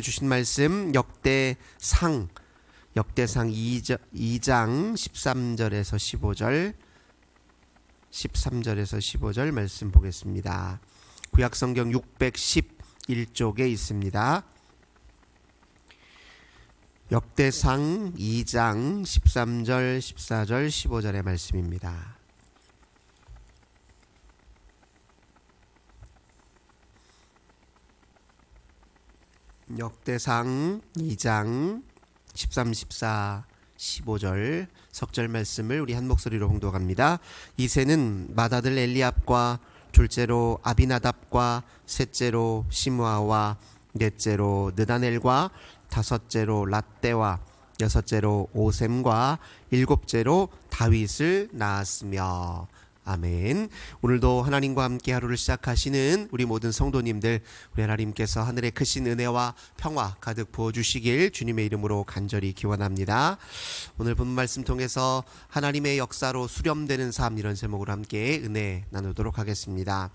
주신 말씀 역대상 2장 13절에서 15절 말씀 보겠습니다. 구약성경 611쪽에 있습니다. 역대상 2장 13절, 14절, 15절의 말씀입니다. 역대상 2장 13, 14, 15절 석절 말씀을 우리 한 목소리로 봉독합니다. 이새는 맏아들 엘리압과 둘째로 아비나답과 셋째로 시므아와 넷째로 느다넬과 다섯째로 랏대와 여섯째로 오셈과 일곱째로 다윗을 낳았으며. 아멘. 오늘도 하나님과 함께 하루를 시작하시는 우리 모든 성도님들, 우리 하나님께서 하늘의 크신 은혜와 평화 가득 부어주시길 주님의 이름으로 간절히 기원합니다. 오늘 본 말씀 통해서 하나님의 역사로 수렴되는 삶, 이런 제목으로 함께 은혜 나누도록 하겠습니다.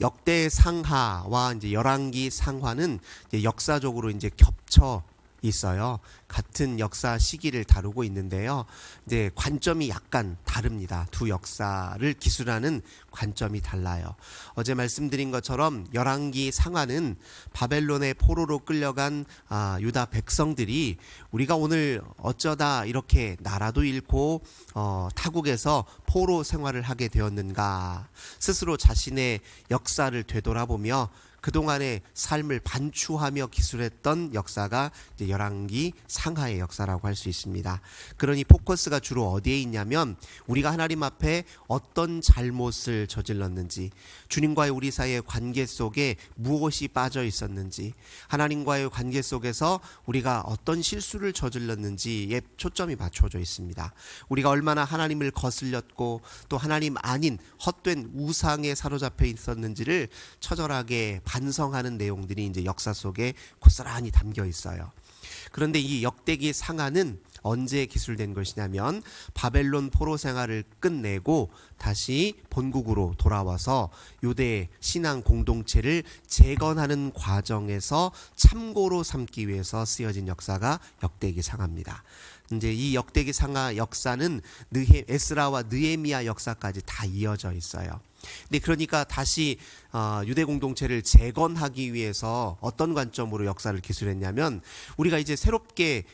역대상하와 이제 열왕기 상하는 이제 역사적으로 이제 겹쳐 있어요. 같은 역사 시기를 다루고 있는데요. 이제 관점이 약간 다릅니다. 두 역사를 기술하는 관점이 달라요. 어제 말씀드린 것처럼 열왕기 상하는 바벨론의 포로로 끌려간 유다 백성들이 우리가 오늘 어쩌다 이렇게 나라도 잃고 타국에서 포로 생활을 하게 되었는가, 스스로 자신의 역사를 되돌아보며 그동안의 삶을 반추하며 기술했던 역사가 이제 열왕기 상하의 역사라고 할 수 있습니다. 그러니 포커스가 주로 어디에 있냐면, 우리가 하나님 앞에 어떤 잘못을 저질렀는지, 주님과의 우리 사이의 관계 속에 무엇이 빠져 있었는지, 하나님과의 관계 속에서 우리가 어떤 실수를 저질렀는지에 초점이 맞춰져 있습니다. 우리가 얼마나 하나님을 거슬렸고 또 하나님 아닌 헛된 우상에 사로잡혀 있었는지를 처절하게 반성하는 내용들이 이제 역사 속에 고스란히 담겨 있어요. 그런데 이 역대기 상하는 언제 기술된 것이냐면, 바벨론 포로 생활을 끝내고 다시 본국으로 돌아와서 유대의 신앙 공동체를 재건하는 과정에서 참고로 삼기 위해서 쓰여진 역사가 역대기 상하입니다. 이제 이 역대기 상하 역사는 에스라와 느헤미야 역사까지 다 이어져 있어요. 근데 그러니까 다시 유대 공동체를 재건하기 위해서 어떤 관점으로 역사를 기술했냐면, 우리가 이제 새롭게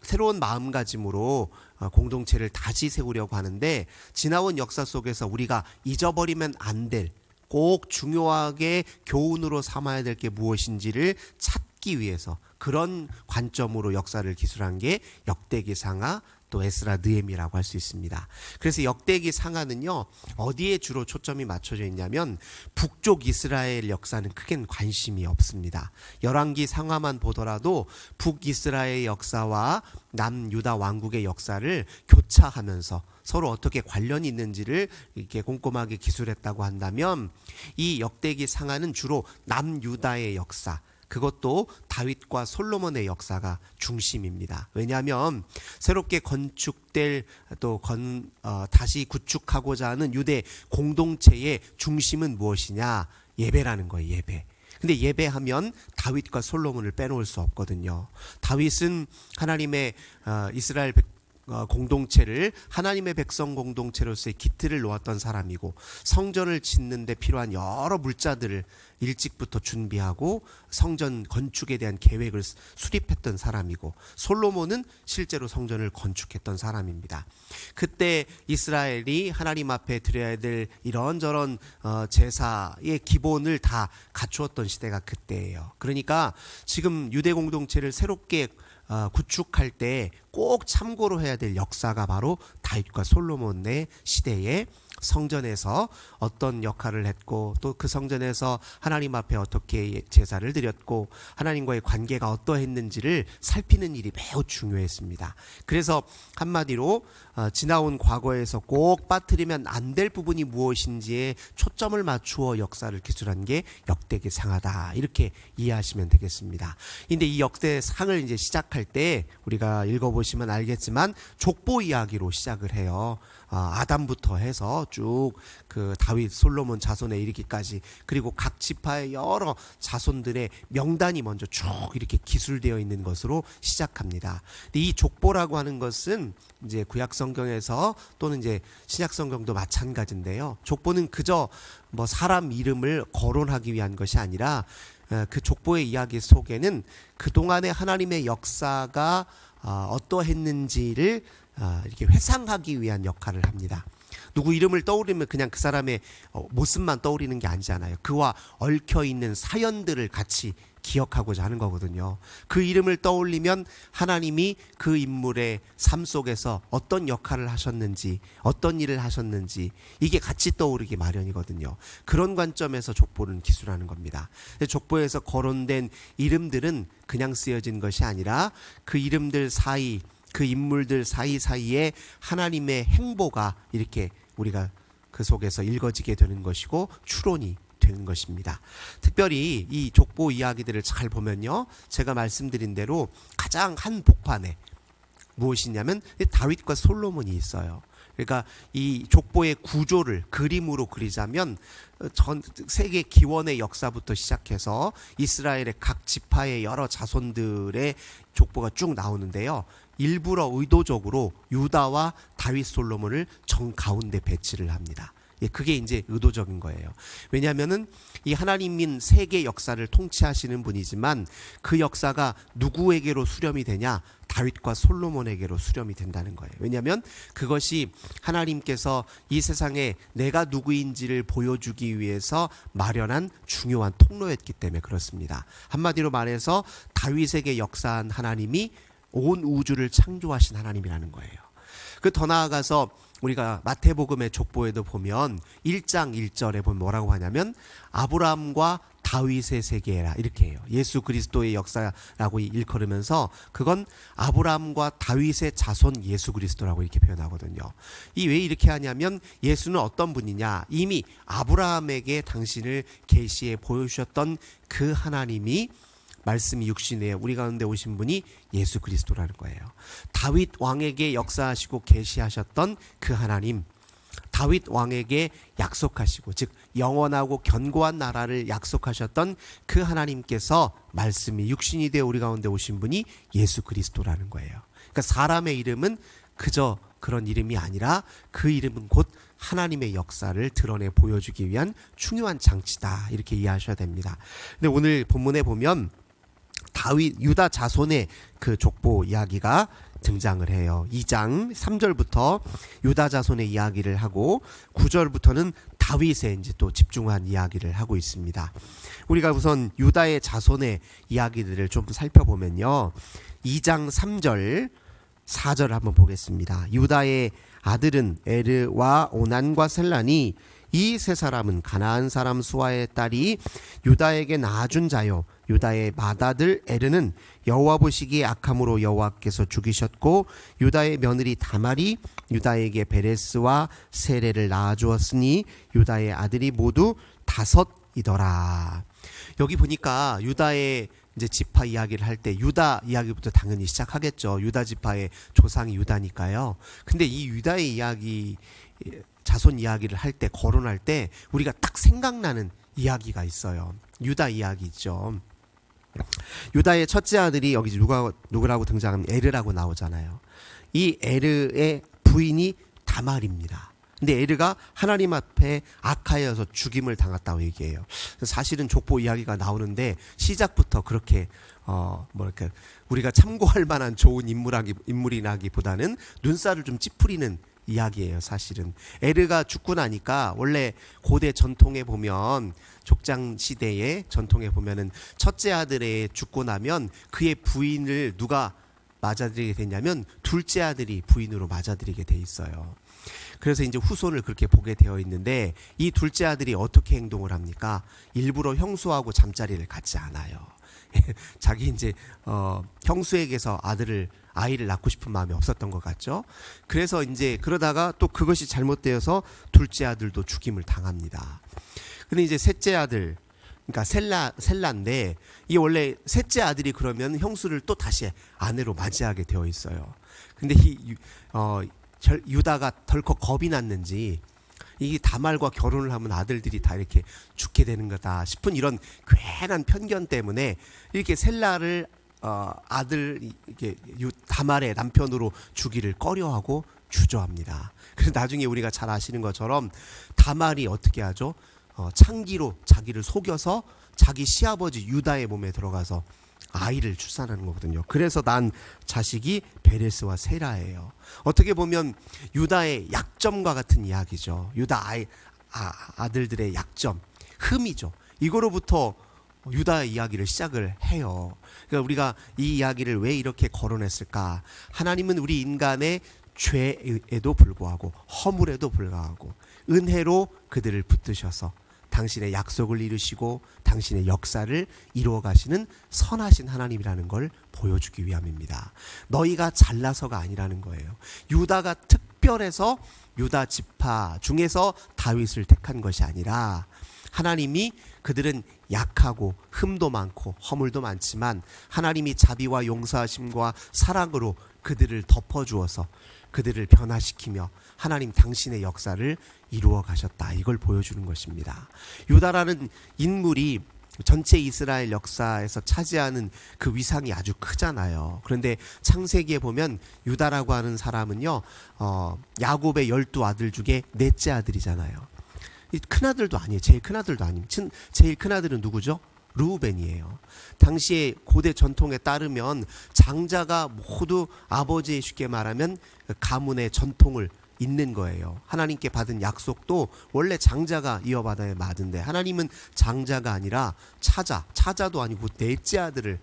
새로운 마음가짐으로 공동체를 다시 세우려고 하는데, 지나온 역사 속에서 우리가 잊어버리면 안 될, 꼭 중요하게 교훈으로 삼아야 될 게 무엇인지를 찾기 위해서 그런 관점으로 역사를 기술한 게 역대기 상하, 또 에스라 느헤미야라고 할 수 있습니다. 그래서 역대기 상하는요, 어디에 주로 초점이 맞춰져 있냐면, 북쪽 이스라엘 역사는 크게 관심이 없습니다. 열왕기 상하만 보더라도 북이스라엘 역사와 남유다 왕국의 역사를 교차하면서 서로 어떻게 관련이 있는지를 이렇게 꼼꼼하게 기술했다고 한다면, 이 역대기 상하는 주로 남유다의 역사, 그것도 다윗과 솔로몬의 역사가 중심입니다. 왜냐하면 새롭게 건축될 또 다시 구축하고자 하는 유대 공동체의 중심은 무엇이냐? 예배라는 거예요. 예배. 근데 예배하면 다윗과 솔로몬을 빼놓을 수 없거든요. 다윗은 하나님의 이스라엘 공동체를 하나님의 백성 공동체로서의 기틀을 놓았던 사람이고, 성전을 짓는 데 필요한 여러 물자들을 일찍부터 준비하고 성전 건축에 대한 계획을 수립했던 사람이고, 솔로몬은 실제로 성전을 건축했던 사람입니다. 그때 이스라엘이 하나님 앞에 드려야 될 이런저런 제사의 기본을 다 갖추었던 시대가 그때예요. 그러니까 지금 유대 공동체를 새롭게 구축할 때 꼭 참고로 해야 될 역사가 바로 다윗과 솔로몬의 시대에 성전에서 어떤 역할을 했고, 또 그 성전에서 하나님 앞에 어떻게 제사를 드렸고 하나님과의 관계가 어떠했는지를 살피는 일이 매우 중요했습니다. 그래서 한마디로 지나온 과거에서 꼭 빠뜨리면 안 될 부분이 무엇인지에 초점을 맞추어 역사를 기술한 게 역대기 상하다, 이렇게 이해하시면 되겠습니다. 근데 이 역대상을 이제 시작할 때 우리가 읽어보시면 알겠지만 족보 이야기로 시작을 해요. 아담부터 해서 쭉 그 다윗 솔로몬 자손에 이르기까지, 그리고 각 지파의 여러 자손들의 명단이 먼저 쭉 이렇게 기술되어 있는 것으로 시작합니다. 근데 이 족보라고 하는 것은 이제 구약 성경에서 또는 이제 신약 성경도 마찬가지인데요. 족보는 그저 뭐 사람 이름을 거론하기 위한 것이 아니라 그 족보의 이야기 속에는 그동안의 하나님의 역사가 어떠했는지를 이렇게 회상하기 위한 역할을 합니다. 누구 이름을 떠올리면 그냥 그 사람의 모습만 떠올리는 게 아니잖아요. 그와 얽혀있는 사연들을 같이 기억하고자 하는 거거든요. 그 이름을 떠올리면 하나님이 그 인물의 삶 속에서 어떤 역할을 하셨는지, 어떤 일을 하셨는지, 이게 같이 떠오르기 마련이거든요. 그런 관점에서 족보는 기술하는 겁니다. 족보에서 거론된 이름들은 그냥 쓰여진 것이 아니라 그 이름들 사이, 그 인물들 사이사이에 하나님의 행보가 이렇게 우리가 그 속에서 읽어지게 되는 것이고 추론이 되는 것입니다. 특별히 이 족보 이야기들을 잘 보면요, 제가 말씀드린 대로 가장 한복판에 무엇이냐면 다윗과 솔로몬이 있어요. 그러니까 이 족보의 구조를 그림으로 그리자면 전 세계 기원의 역사부터 시작해서 이스라엘의 각 지파의 여러 자손들의 족보가 쭉 나오는데요. 일부러 의도적으로 유다와 다윗 솔로몬을 정 가운데 배치를 합니다. 그게 이제 의도적인 거예요. 왜냐하면은 이 하나님인 세계 역사를 통치하시는 분이지만 그 역사가 누구에게로 수렴이 되냐? 다윗과 솔로몬에게로 수렴이 된다는 거예요. 왜냐하면 그것이 하나님께서 이 세상에 내가 누구인지를 보여주기 위해서 마련한 중요한 통로였기 때문에 그렇습니다. 한마디로 말해서 다윗에게 역사한 하나님이 온 우주를 창조하신 하나님이라는 거예요. 그 더 나아가서 우리가 마태복음의 족보에도 보면 1장 1절에 보면 뭐라고 하냐면 아브라함과 다윗의 세계라 이렇게 해요. 예수 그리스도의 역사라고 일컬으면서 그건 아브라함과 다윗의 자손 예수 그리스도라고 이렇게 표현하거든요. 이 왜 이렇게 하냐면 예수는 어떤 분이냐? 이미 아브라함에게 당신을 계시해 보여주셨던 그 하나님이 말씀이 육신에 우리 가운데 오신 분이 예수 그리스도라는 거예요. 다윗 왕에게 역사하시고 계시하셨던 그 하나님, 다윗 왕에게 약속하시고 즉 영원하고 견고한 나라를 약속하셨던 그 하나님께서 말씀이 육신이 되어 우리 가운데 오신 분이 예수 그리스도라는 거예요. 그러니까 사람의 이름은 그저 그런 이름이 아니라 그 이름은 곧 하나님의 역사를 드러내 보여주기 위한 중요한 장치다, 이렇게 이해하셔야 됩니다. 근데 오늘 본문에 보면 다윗 유다 자손의 그 족보 이야기가 등장을 해요. 2장 3절부터 유다 자손의 이야기를 하고 9절부터는 다윗에 이제 또 집중한 이야기를 하고 있습니다. 우리가 우선 유다의 자손의 이야기들을 좀 살펴보면요. 2장 3절 4절 한번 보겠습니다. 유다의 아들은 에르와 오난과 셀란이 이 세 사람은 가나안 사람 수아의 딸이 유다에게 낳아준 자요, 유다의 맏아들 에르는 여호와 보시기에 악함으로 여호와께서 죽이셨고 유다의 며느리 다말이 유다에게 베레스와 세레를 낳아주었으니 유다의 아들이 모두 5이더라. 여기 보니까 유다의 이제 지파 이야기를 할 때 유다 이야기부터 당연히 시작하겠죠. 유다 지파의 조상이 유다니까요. 근데 이 유다의 이야기, 자손 이야기를 할 때, 거론할 때 우리가 딱 생각나는 이야기가 있어요. 유다 이야기 있죠. 유다의 첫째 아들이 여기 누구라고 등장하면 에르라고 나오잖아요. 이 에르의 부인이 다말입니다. 근데 에르가 하나님 앞에 악하여서 죽임을 당했다고 얘기해요. 사실은 족보 이야기가 나오는데 시작부터 그렇게 뭐랄까 우리가 참고할 만한 좋은 인물이라기보다는 눈살을 좀 찌푸리는 이야기예요. 사실은 에르가 죽고 나니까 원래 고대 전통에 보면, 족장 시대의 전통에 보면은 첫째 아들이 죽고 나면 그의 부인을 누가 맞아들이게 되냐면 둘째 아들이 부인으로 맞아들이게 돼 있어요. 그래서 이제 후손을 그렇게 보게 되어 있는데 이 둘째 아들이 어떻게 행동을 합니까? 일부러 형수하고 잠자리를 갖지 않아요. 자기 이제 형수에게서 아이를 낳고 싶은 마음이 없었던 것 같죠. 그래서 이제 그러다가 또 그것이 잘못되어서 둘째 아들도 죽임을 당합니다. 근데 이제 셋째 아들, 그러니까 셀라인데 이 원래 셋째 아들이 그러면 형수를 또 다시 아내로 맞이하게 되어 있어요. 근데 이 유다가 덜컥 겁이 났는지 이 다말과 결혼을 하면 아들들이 다 이렇게 죽게 되는 거다 싶은 이런 괜한 편견 때문에 이렇게 셀라를 아들 이렇게 다말의 남편으로 주기를 꺼려하고 주저합니다. 그래서 나중에 우리가 잘 아시는 것처럼 다말이 어떻게 하죠? 창기로 자기를 속여서 자기 시아버지 유다의 몸에 들어가서 아이를 출산하는 거거든요. 그래서 난 자식이 베레스와 세라예요. 어떻게 보면 유다의 약점과 같은 이야기죠. 유다 아들들의 약점, 흠이죠. 이거로부터 유다의 이야기를 시작을 해요. 그러니까 우리가 이 이야기를 왜 이렇게 거론했을까? 하나님은 우리 인간의 죄에도 불구하고 허물에도 불구하고 은혜로 그들을 붙드셔서 당신의 약속을 이루시고 당신의 역사를 이루어 가시는 선하신 하나님이라는 걸 보여주기 위함입니다. 너희가 잘나서가 아니라는 거예요. 유다가 특별해서 유다 지파 중에서 다윗을 택한 것이 아니라 하나님이 그들은 약하고 흠도 많고 허물도 많지만 하나님이 자비와 용서하심과 사랑으로 그들을 덮어주어서 그들을 변화시키며 하나님 당신의 역사를 이루어 가셨다. 이걸 보여주는 것입니다. 유다라는 인물이 전체 이스라엘 역사에서 차지하는 그 위상이 아주 크잖아요. 그런데 창세기에 보면 유다라고 하는 사람은요, 야곱의 12아들 중에 넷째 아들이잖아요. 큰아들도 아니에요. 제일 큰아들도 아니에요. 제일 큰아들은 누구죠? 르우벤이에요. 당시에 고대 전통에 따르면 장자가 모두 아버지의 쉽게 말하면 가문의 전통을 잇는 거예요. 하나님께 받은 약속도 원래 장자가 이어받아야 맞은데 하나님은 장자가 아니라 차자도 아니고 넷째 아들을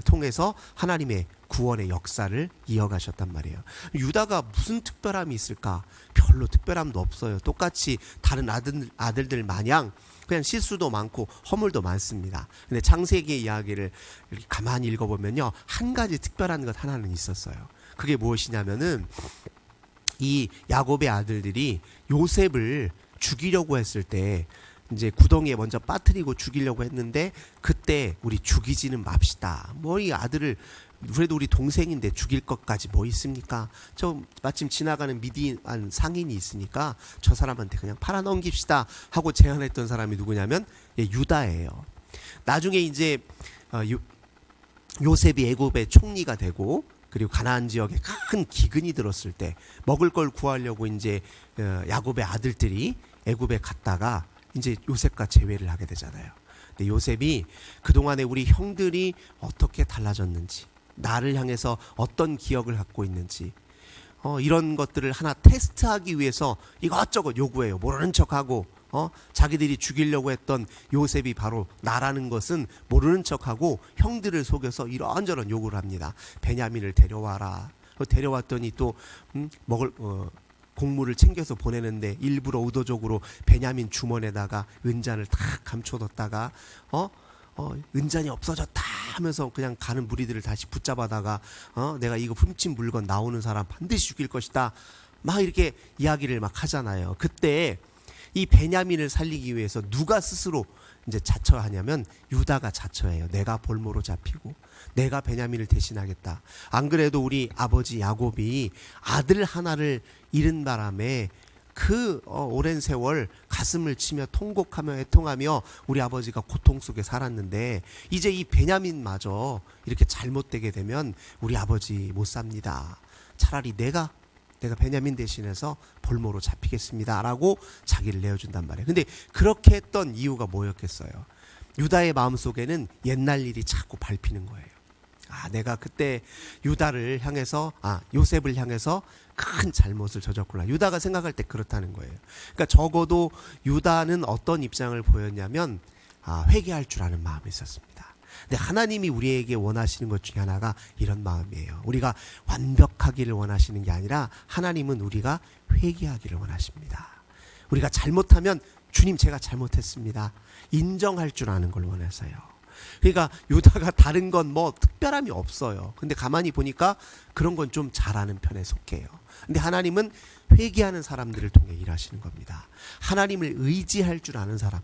통해서 하나님의 구원의 역사를 이어가셨단 말이에요. 유다가 무슨 특별함이 있을까? 별로 특별함도 없어요. 똑같이 다른 아들들 마냥 그냥 실수도 많고 허물도 많습니다. 근데 창세기의 이야기를 이렇게 가만히 읽어보면요, 한 가지 특별한 것 하나는 있었어요. 그게 무엇이냐면은 이 야곱의 아들들이 요셉을 죽이려고 했을 때 이제 구덩이에 먼저 빠뜨리고 죽이려고 했는데 그때 우리 죽이지는 맙시다. 뭐 이 아들을 그래도 우리 동생인데 죽일 것까지 뭐 있습니까? 저 마침 지나가는 미디안 상인이 있으니까 저 사람한테 그냥 팔아 넘깁시다 하고 제안했던 사람이 누구냐면 유다예요. 나중에 이제 요셉이 애굽의 총리가 되고 그리고 가나안 지역에 큰 기근이 들었을 때 먹을 걸 구하려고 이제 야곱의 아들들이 애굽에 갔다가 이제 요셉과 재회를 하게 되잖아요. 근데 요셉이 그동안에 우리 형들이 어떻게 달라졌는지, 나를 향해서 어떤 기억을 갖고 있는지, 이런 것들을 하나 테스트하기 위해서 이것저것 요구해요. 모르는 척하고 자기들이 죽이려고 했던 요셉이 바로 나라는 것은 모르는 척하고 형들을 속여서 이런저런 요구를 합니다. 베냐민을 데려와라. 데려왔더니 또 먹을 곡물을 챙겨서 보내는데 일부러 의도적으로 베냐민 주머니에다가 은잔을 탁 감춰뒀다가 은잔이 없어졌다 하면서 그냥 가는 무리들을 다시 붙잡아다가 내가 이거 훔친 물건 나오는 사람 반드시 죽일 것이다 막 이렇게 이야기를 막 하잖아요. 그때 이 베냐민을 살리기 위해서 누가 스스로 이제 자처하냐면 유다가 자처해요. 내가 볼모로 잡히고 내가 베냐민을 대신하겠다. 안 그래도 우리 아버지 야곱이 아들 하나를 잃은 바람에 그 오랜 세월 가슴을 치며 통곡하며 애통하며 우리 아버지가 고통 속에 살았는데 이제 이 베냐민마저 이렇게 잘못되게 되면 우리 아버지 못 삽니다. 차라리 내가 베냐민 대신해서 볼모로 잡히겠습니다 라고 자기를 내어준단 말이에요. 근데 그렇게 했던 이유가 뭐였겠어요? 유다의 마음속에는 옛날 일이 자꾸 밟히는 거예요. 내가 그때 요셉을 향해서 큰 잘못을 저졌구나. 유다가 생각할 때 그렇다는 거예요. 그러니까 적어도 유다는 어떤 입장을 보였냐면 회개할 줄 아는 마음이 있었습니다. 근데 하나님이 우리에게 원하시는 것 중에 하나가 이런 마음이에요. 우리가 완벽하기를 원하시는 게 아니라 하나님은 우리가 회개하기를 원하십니다. 우리가 잘못하면 주님 제가 잘못했습니다. 인정할 줄 아는 걸 원해서요. 그러니까 유다가 다른 건 뭐 특별함이 없어요. 근데 가만히 보니까 그런 건 좀 잘하는 편에 속해요. 근데 하나님은 회개하는 사람들을 통해 일하시는 겁니다. 하나님을 의지할 줄 아는 사람,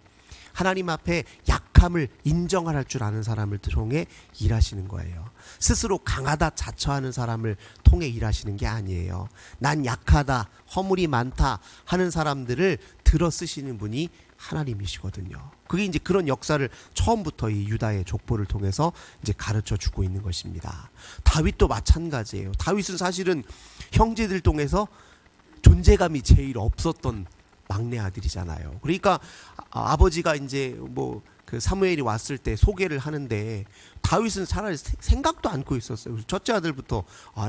하나님 앞에 약함을 인정할 줄 아는 사람을 통해 일하시는 거예요. 스스로 강하다 자처하는 사람을 통해 일하시는 게 아니에요. 난 약하다, 허물이 많다 하는 사람들을 들어 쓰시는 분이 하나님이시거든요. 그게 이제 그런 역사를 처음부터 이 유다의 족보를 통해서 이제 가르쳐 주고 있는 것입니다. 다윗도 마찬가지예요. 다윗은 사실은 형제들 통해서 존재감이 제일 없었던 막내 아들이잖아요. 그러니까 아버지가 이제 뭐 그 사무엘이 왔을 때 소개를 하는데 다윗은 차라리 생각도 않고 있었어요. 그래서 첫째 아들부터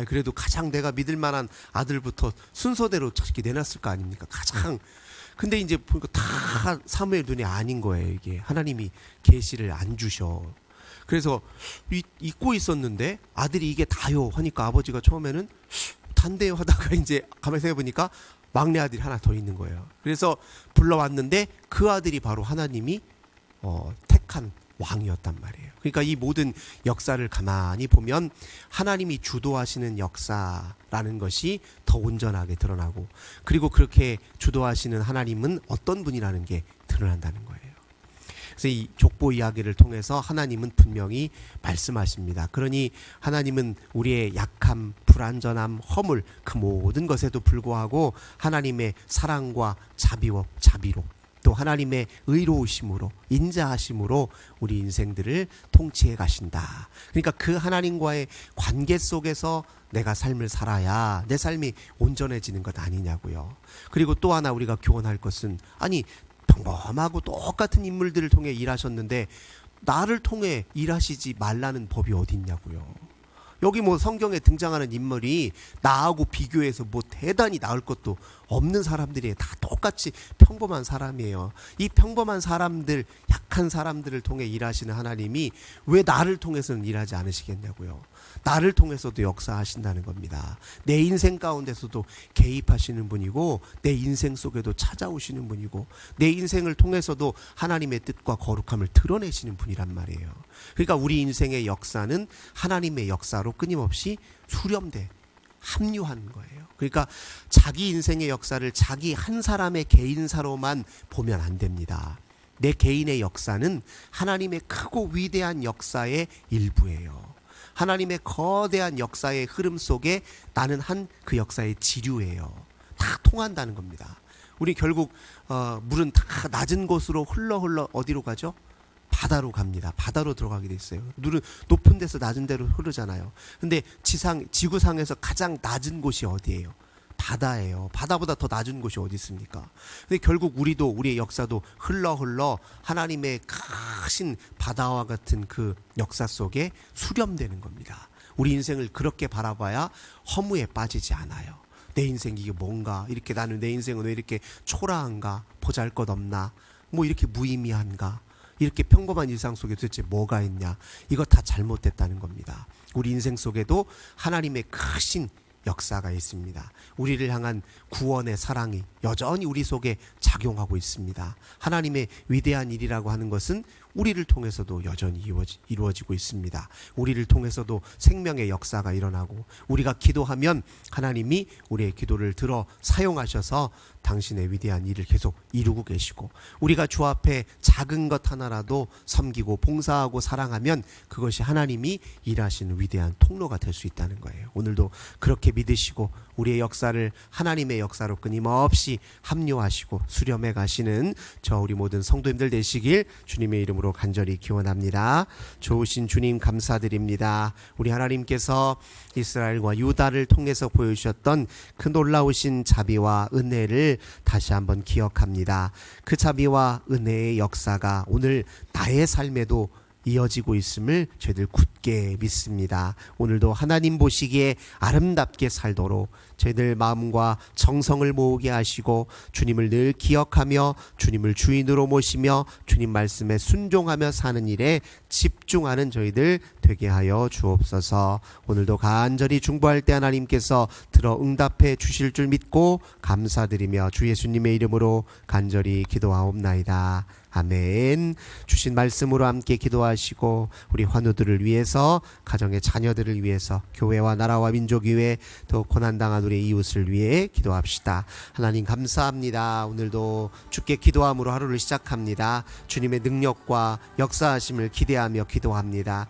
그래도 가장 내가 믿을 만한 아들부터 순서대로 이렇게 내놨을 거 아닙니까? 가장. 근데 이제 보니까 다 사무엘 눈에 아닌 거예요. 이게 하나님이 계시를 안 주셔. 그래서 잊고 있었는데 아들이 이게 다요 하니까 아버지가 처음에는 단대요 하다가 이제 가만히 생각해 보니까 막내 아들이 하나 더 있는 거예요. 그래서 불러왔는데 그 아들이 바로 하나님이 택한 왕이었단 말이에요. 그러니까 이 모든 역사를 가만히 보면 하나님이 주도하시는 역사라는 것이 더 온전하게 드러나고, 그리고 그렇게 주도하시는 하나님은 어떤 분이라는 게 드러난다는 거예요. 그래서 이 족보 이야기를 통해서 하나님은 분명히 말씀하십니다. 그러니 하나님은 우리의 약함, 불완전함, 허물 그 모든 것에도 불구하고 하나님의 사랑과 자비로 또 하나님의 의로우심으로 인자하심으로 우리 인생들을 통치해 가신다. 그러니까 그 하나님과의 관계 속에서 내가 삶을 살아야 내 삶이 온전해지는 것 아니냐고요. 그리고 또 하나 우리가 교훈할 것은, 아니 평범하고 똑같은 인물들을 통해 일하셨는데 나를 통해 일하시지 말라는 법이 어디 있냐고요. 여기 뭐 성경에 등장하는 인물이 나하고 비교해서 뭐 대단히 나을 것도 없는 사람들이에요. 다 똑같이 평범한 사람이에요. 이 평범한 사람들, 약한 사람들을 통해 일하시는 하나님이 왜 나를 통해서는 일하지 않으시겠냐고요. 나를 통해서도 역사하신다는 겁니다. 내 인생 가운데서도 개입하시는 분이고, 내 인생 속에도 찾아오시는 분이고, 내 인생을 통해서도 하나님의 뜻과 거룩함을 드러내시는 분이란 말이에요. 그러니까 우리 인생의 역사는 하나님의 역사로 끊임없이 수렴돼 합류하는 거예요. 그러니까 자기 인생의 역사를 자기 한 사람의 개인사로만 보면 안 됩니다. 내 개인의 역사는 하나님의 크고 위대한 역사의 일부예요. 하나님의 거대한 역사의 흐름 속에 나는 한 그 역사의 지류예요. 다 통한다는 겁니다. 우리 결국 물은 다 낮은 곳으로 흘러 어디로 가죠? 바다로 갑니다. 바다로 들어가게 돼 있어요. 물은 높은 데서 낮은 데로 흐르잖아요. 근데 지구상에서 가장 낮은 곳이 어디예요? 바다예요. 바다보다 더 낮은 곳이 어디 있습니까? 근데 결국 우리의 역사도 흘러 하나님의 크신 바다와 같은 그 역사 속에 수렴되는 겁니다. 우리 인생을 그렇게 바라봐야 허무에 빠지지 않아요. 내 인생 이게 뭔가, 이렇게 나는 내 인생은 왜 이렇게 초라한가, 보잘것없나, 뭐 이렇게 무의미한가, 이렇게 평범한 일상 속에 도대체 뭐가 있냐, 이거 다 잘못됐다는 겁니다. 우리 인생 속에도 하나님의 크신 역사가 있습니다. 우리를 향한 구원의 사랑이 여전히 우리 속에 작용하고 있습니다. 하나님의 위대한 일이라고 하는 것은 우리를 통해서도 여전히 이루어지고 있습니다. 우리를 통해서도 생명의 역사가 일어나고, 우리가 기도하면 하나님이 우리의 기도를 들어 사용하셔서 당신의 위대한 일을 계속 이루고 계시고, 우리가 주 앞에 작은 것 하나라도 섬기고 봉사하고 사랑하면 그것이 하나님이 일하시는 위대한 통로가 될 수 있다는 거예요. 오늘도 그렇게 믿으시고 우리의 역사를 하나님의 역사로 끊임없이 합류하시고 수렴해 가시는 우리 모든 성도님들 되시길 주님의 이름으로 간절히 기원합니다. 좋으신 주님 감사드립니다. 우리 하나님께서 이스라엘과 유다를 통해서 보여주셨던 그 놀라우신 자비와 은혜를 다시 한번 기억합니다. 그 자비와 은혜의 역사가 오늘 나의 삶에도 이어지고 있음을 저희들 굳게 믿습니다. 오늘도 하나님 보시기에 아름답게 살도록 저희들 마음과 정성을 모으게 하시고, 주님을 늘 기억하며 주님을 주인으로 모시며 주님 말씀에 순종하며 사는 일에 집중하는 저희들 되게 하여 주옵소서. 오늘도 간절히 중보할 때 하나님께서 들어 응답해 주실 줄 믿고 감사드리며 주 예수님의 이름으로 간절히 기도하옵나이다. 아멘. 주신 말씀으로 함께 기도하시고 우리 환우들을 위해서 위해서, 가정의 자녀들을 위해서, 교회와 나라와 민족 위해, 또 고난당한 우리의 이웃을 위해 기도합시다. 하나님 감사합니다. 오늘도 주께 기도함으로 하루를 시작합니다. 주님의 능력과 역사하심을 기대하며 기도합니다.